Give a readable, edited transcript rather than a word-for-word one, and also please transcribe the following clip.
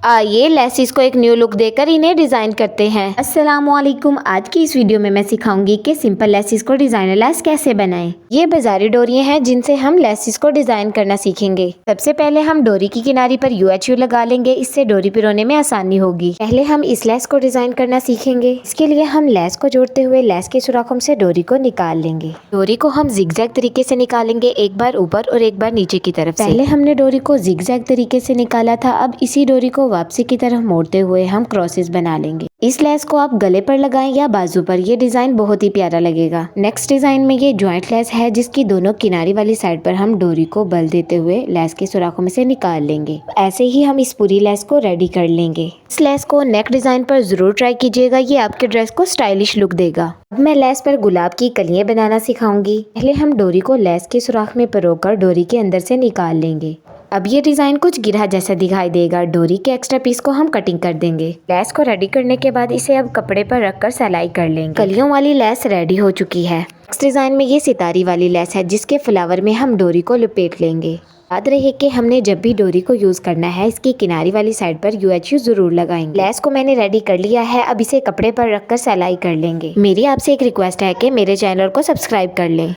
आइए लेसिस को एक न्यू लुक देकर इन्हें डिजाइन करते हैं। अस्सलाम वालेकुम। आज की इस वीडियो में मैं सिखाऊंगी कि सिंपल लेसिस को डिजाइनर लेस कैसे बनाएं। ये बाजारी डोरियां हैं जिनसे हम लेसिस को डिजाइन करना सीखेंगे। सबसे पहले हम डोरी की किनारी पर UHU लगा लेंगे, इससे डोरी पिरोने में आसानी होगी। पहले हम इस लेस को डिजाइन करना सीखेंगे। इसके लिए हम लेस को जोड़ते हुए लेस के सुराखों से डोरी को निकाल लेंगे। डोरी को हम जिगजैग तरीके से निकालेंगे, एक बार ऊपर और एक बार नीचे की तरफ। पहले हमने डोरी को जिगजैग तरीके से निकाला था, अब इसी डोरी को वापसी की तरफ मोड़ते हुए हम क्रॉसेस बना लेंगे। इस लेस को आप गले पर लगाएं या बाजू पर, ये डिजाइन बहुत ही प्यारा लगेगा। नेक्स्ट डिजाइन में ये जॉइंट लेस है जिसकी दोनों किनारी वाली साइड पर हम डोरी को बल देते हुए लेस के सुराखों में से निकाल लेंगे। ऐसे ही हम इस पूरी लेस को रेडी कर लेंगे। इस लेस को नेक डिजाइन पर जरूर ट्राई कीजिएगा, ये आपके ड्रेस को स्टाइलिश लुक देगा। अब मैं लेस पर गुलाब की कलियां बनाना सिखाऊंगी। पहले हम डोरी को लेस के सुराख में परोकर डोरी के अंदर से निकाल लेंगे। अब ये डिजाइन कुछ गिरहा जैसा दिखाई देगा। डोरी के एक्स्ट्रा पीस को हम कटिंग कर देंगे। लेस को रेडी करने के बाद इसे अब कपड़े पर रखकर सिलाई कर लेंगे। कलियों वाली लेस रेडी हो चुकी है। नेक्स्ट डिजाइन में ये सितारी वाली लेस है जिसके फ्लावर में हम डोरी को लपेट लेंगे। याद रहे कि हमने जब भी डोरी को यूज करना है इसकी किनारी वाली साइड पर UHU जरूर लगाएंगे। लेस को मैंने रेडी कर लिया है, अब इसे कपड़े पर रखकर सिलाई कर लेंगे। मेरी आपसे एक रिक्वेस्ट है कि मेरे चैनल को सब्सक्राइब कर लें।